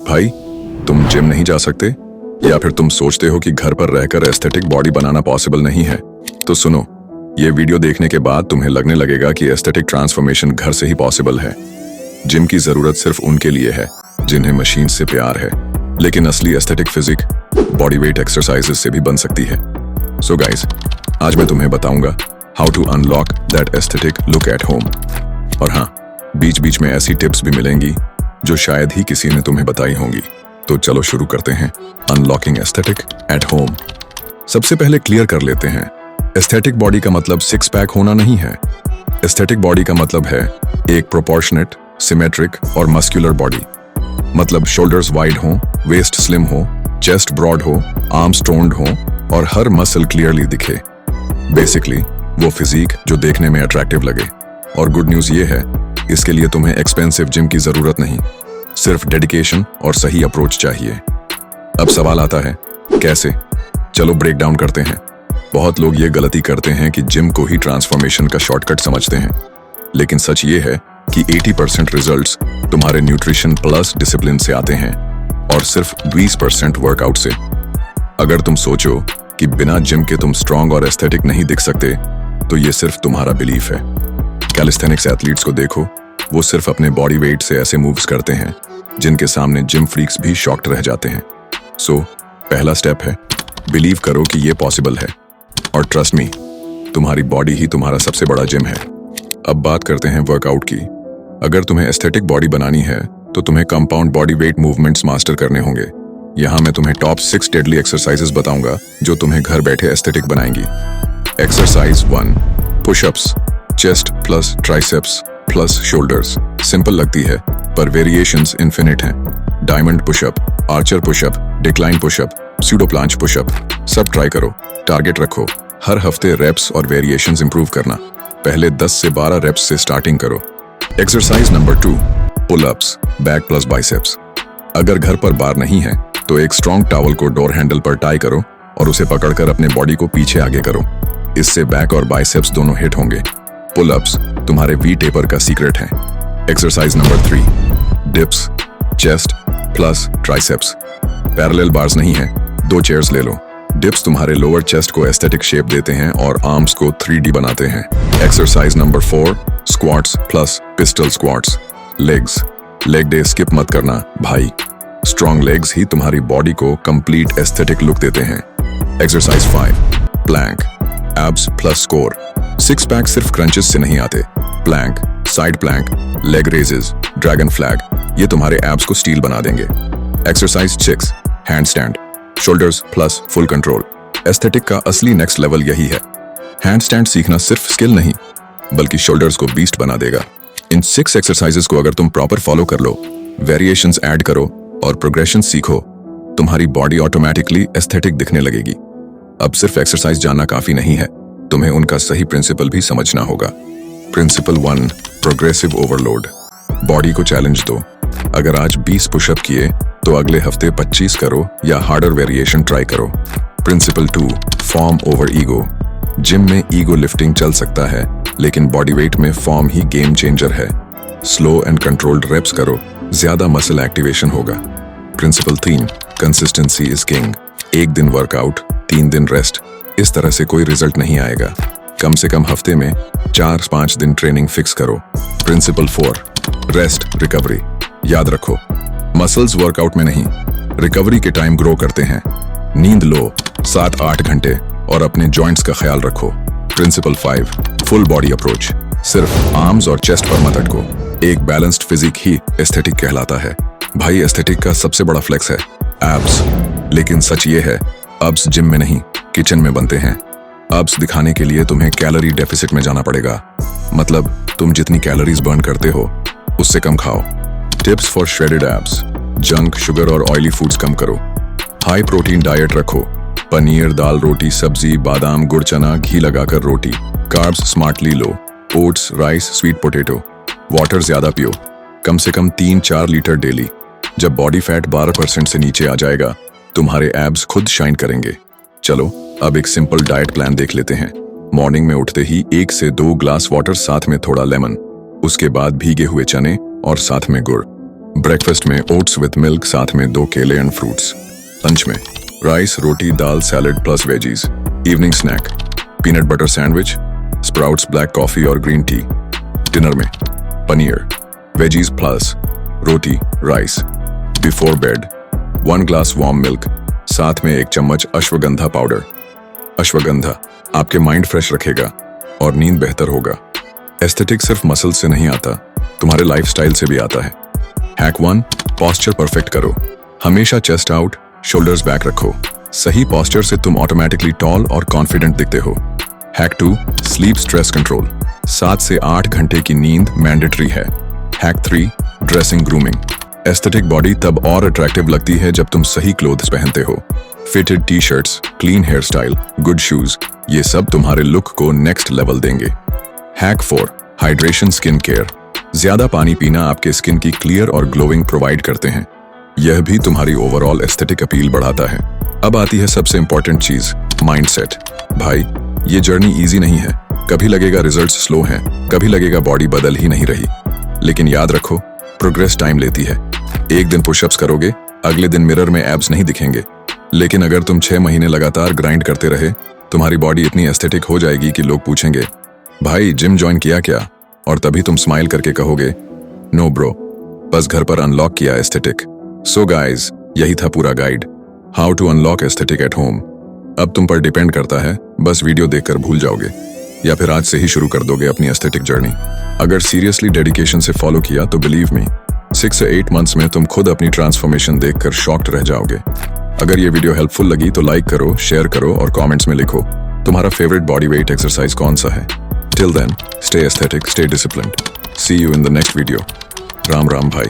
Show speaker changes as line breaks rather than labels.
भाई, तुम जिम नहीं जा सकते या फिर तुम सोचते हो कि घर पर रहकर एस्थेटिक बॉडी बनाना पॉसिबल नहीं है? तो सुनो, ये वीडियो देखने के बाद तुम्हें लगने लगेगा कि एस्थेटिक ट्रांसफॉर्मेशन घर से ही पॉसिबल है। जिम की जरूरत सिर्फ उनके लिए है जिन्हें मशीन से प्यार है, लेकिन असली aesthetic physique body weight exercises से भी बन सकती है। सो गाइस, आज मैं तुम्हें बताऊंगा how to unlock that aesthetic look at home. और हाँ, बीच बीच में ऐसी टिप्स भी मिलेंगी जो शायद ही किसी ने तुम्हें बताई होंगी। तो चलो शुरू करते हैं अनलॉकिंग एस्थेटिक एट होम। सबसे पहले क्लियर कर लेते हैं, एस्थेटिक बॉडी का मतलब सिक्स पैक होना नहीं है। एस्थेटिक बॉडी का मतलब है एक प्रोपोर्शनेट, सिमेट्रिक और मस्कुलर बॉडी। मतलब शोल्डर्स वाइड हो, वेस्ट स्लिम हो, चेस्ट ब्रॉड हो, आर्म्स टोन्ड हो और हर मसल क्लियरली दिखे। बेसिकली वो फिजिक जो देखने में अट्रैक्टिव लगे। और गुड न्यूज ये है, इसके लिए तुम्हें एक्सपेंसिव जिम की जरूरत नहीं, सिर्फ डेडिकेशन और सही अप्रोच चाहिए। अब सवाल आता है, कैसे? चलो ब्रेक डाउन करते हैं। बहुत लोग ये गलती करते हैं कि जिम को ही ट्रांसफॉर्मेशन का शॉर्टकट समझते हैं, लेकिन सच ये है कि 80% रिजल्ट्स तुम्हारे न्यूट्रिशन प्लस डिसिप्लिन से आते हैं और सिर्फ 20% वर्कआउट से। अगर तुम सोचो कि बिना जिम के तुम स्ट्रांग और एस्थेटिक नहीं दिख सकते, तो ये सिर्फ तुम्हारा बिलीफ है। कैलिस्थेनिक्स एथलीट्स को देखो, वो सिर्फ अपने बॉडी वेट से ऐसे मूव्स करते हैं जिनके सामने जिम फ्रीक्स भी शॉक्ड रह जाते हैं। सो पहला स्टेप है, बिलीव करो कि ये पॉसिबल है। और ट्रस्ट मी, तुम्हारी बॉडी ही तुम्हारा सबसे बड़ा जिम है। अब बात करते हैं वर्कआउट की। अगर तुम्हें एस्थेटिक बॉडी बनानी है तो तुम्हें compound body weight movements master करने होंगे। यहाँ मैं तुम्हें टॉप 6 डेडली एक्सरसाइजेस बताऊंगा जो तुम्हें घर बैठे एस्थेटिक बनाएंगी। Exercise 1, pushups, chest plus triceps plus shoulders. Simple लगती है पर वेरिएशंस इन्फिनिट हैं। Diamond pushup, archer pushup, decline pushup, pseudo planche pushup, सब ट्राई करो। टारगेट रखो, हर हफ्ते रेप्स और वेरिएशंस इंप्रूव करना। पहले 10 से 12 रेप्स से स्टार्टिंग करो। Exercise number 2, pull-ups, back plus biceps. अगर घर पर बार नहीं है तो एक स्ट्रॉन्ग टॉवल को डोर हैंडल पर टाई करो और उसे पकड़कर अपने बॉडी को पीछे आगे करो। इससे बैक और बाइसेप्स दोनों हिट होंगे। पुल-अप्स तुम्हारे वी टेपर का सीक्रेट है। Exercise number 3, dips, chest plus triceps. Parallel bars नहीं है, 2 चेयर्स ले लो। डिप्स तुम्हारे लोअर चेस्ट को एस्थेटिक शेप देते हैं और आर्म्स को 3D बनाते हैं। Exercise number 4, squats plus pistol squats. Legs, leg day skip मत करना भाई। स्ट्रॉन्ग लेग्स ही तुम्हारी बॉडी को कंप्लीट एस्थेटिक लुक देते हैं। Exercise 5, plank, abs plus core. 6 pack सिर्फ क्रंचेस से नहीं आते। Plank, side plank, leg raises, dragon flag, ये तुम्हारे एब्स को स्टील बना देंगे। Exercise 6, handstand, shoulders plus full control. Aesthetic का असली नेक्स्ट लेवल यही है। हैंड स्टैंड सीखना सिर्फ स्किल नहीं, बल्कि शोल्डर्स को बीस्ट बना देगा। इन 6 एक्सरसाइजेस को अगर तुम प्रॉपर फॉलो कर लो, वेरिएशंस ऐड करो और प्रोग्रेशन सीखो, तुम्हारी बॉडी ऑटोमेटिकली एस्थेटिक दिखने लगेगी। अब सिर्फ एक्सरसाइज जानना काफी नहीं है, तुम्हें उनका सही प्रिंसिपल भी समझना होगा। Principle 1, progressive overload. बॉडी को चैलेंज दो। अगर आज 20 पुशअप किए तो अगले हफ्ते 25 करो या हार्डर वेरिएशन ट्राई करो। Principle 2, form over ego. Gym में ईगो लिफ्टिंग चल सकता है, लेकिन बॉडी वेट में फॉर्म ही गेम चेंजर है। स्लो एंड कंट्रोल्ड रेप्स करो, ज्यादा मसल एक्टिवेशन होगा। Principle 3, consistency is king. 1 दिन वर्कआउट, 3 दिन रेस्ट, इस तरह से कोई रिजल्ट नहीं आएगा। कम से कम हफ्ते में 4-5 दिन ट्रेनिंग फिक्स करो। Principle 4, rest recovery. याद रखो, मसल्स वर्कआउट में नहीं, रिकवरी के टाइम ग्रो करते हैं। नींद लो 7-8 घंटे और अपने जॉइंट्स का ख्याल रखो। Principle 5, full body approach. सिर्फ आर्म्स और चेस्ट पर मत अटको। एक बैलेंस्ड फिजिक ही एस्थेटिक कहलाता है। भाई, एस्थेटिक का सबसे बड़ा फ्लेक्स है एब्स, लेकिन सच ये है, अब्स जिम में नहीं, किचन में बनते हैं। अब्स दिखाने के लिए तुम्हें कैलोरी डेफिसिट में जाना पड़ेगा। मतलब तुम जितनी कैलोरीज बर्न करते हो उससे कम खाओ। Tips for shredded abs, junk, sugar और ऑयली फूड्स कम करो। हाई प्रोटीन डाइट रखो। पनीर, दाल, रोटी, सब्जी, बादाम, गुड़, चना, घी लगाकर रोटी। कार्ब्स स्मार्टली लो। Oats, rice, sweet potato. Water ज्यादा पियो, कम से कम 3-4 लीटर डेली। जब बॉडी फैट 12% से नीचे आ जाएगा, तुम्हारे एब्स खुद शाइन करेंगे। चलो अब एक सिंपल डाइट प्लान देख लेते हैं। मॉर्निंग में उठते ही 1 से 2 ग्लास वाटर, साथ में थोड़ा लेमन। उसके बाद भीगे हुए चने और साथ में गुड़। ब्रेकफास्ट में ओट्स विथ मिल्क, साथ में 2 केले एंड फ्रूट्स। लंच में राइस, रोटी, दाल, salad plus veggies. Evening snack peanut butter sandwich, sprouts, black coffee और ग्रीन टी। डिनर में पनीर, वेजीज प्लस रोटी, rice. Before bed 1 glass warm milk, साथ में 1 चम्मच अश्वगंधा पाउडर। अश्वगंधा आपके माइंड फ्रेश रखेगा और नींद बेहतर होगा। एस्थेटिक सिर्फ मसल से नहीं आता, तुम्हारे लाइफस्टाइल से भी आता है। हैक 1, पोस्चर परफेक्ट करो। हमेशा चेस्ट आउट, शोल्डर्स बैक रखो। सही पोस्चर से तुम ऑटोमेटिकली टॉल और कॉन्फिडेंट दिखते हो। Hack 2, sleep stress control. 7 से 8 घंटे की नींद मैंडेटरी है। Hack 3, dressing grooming. Aesthetic body तब और अट्रैक्टिव लगती है जब तुम सही क्लोथ्स पहनते हो। Fitted T shirts, clean hair style, good shoes, ये सब तुम्हारे लुक को नेक्स्ट लेवल देंगे। Hack 4, hydration skin care. ज्यादा पानी पीना आपके स्किन की क्लियर और ग्लोइंग प्रोवाइड करते हैं। यह भी तुम्हारी ओवरऑल एस्थेटिक अपील बढ़ाता है। अब आती है सबसे इंपॉर्टेंट चीज, माइंडसेट। भाई, ये जर्नी इजी नहीं है। कभी लगेगा रिजल्ट्स स्लो हैं, कभी लगेगा बॉडी बदल ही नहीं रही। लेकिन याद रखो, प्रोग्रेस टाइम लेती है। एक दिन पुशअप्स करोगे, अगले दिन मिरर में एब्स नहीं दिखेंगे। लेकिन अगर तुम 6 महीने लगातार ग्राइंड करते रहे, तुम्हारी बॉडी इतनी एस्थेटिक हो जाएगी कि लोग पूछेंगे, भाई जिम ज्वाइन किया क्या? और तभी तुम स्माइल करके कहोगे, नो ब्रो, बस घर पर अनलॉक किया एस्थेटिक। सो गाइज, यही था पूरा guide, how to unlock aesthetic at home. अब तुम पर डिपेंड करता है, बस वीडियो देखकर भूल जाओगे या फिर आज से ही शुरू कर दोगे अपनी एस्थेटिक जर्नी। अगर सीरियसली डेडिकेशन से फॉलो किया तो बिलीव मी, 6 से 8 मंथ्स में तुम खुद अपनी ट्रांसफॉर्मेशन देखकर शॉक्ड रह जाओगे। अगर ये वीडियो हेल्पफुल लगी तो लाइक करो, शेयर करो और कमेंट्स में लिखो तुम्हारा फेवरेट बॉडी वेट एक्सरसाइज कौन सा है। Till then, stay aesthetic, stay disciplined. See you in the next video. Ram Ram Bhai.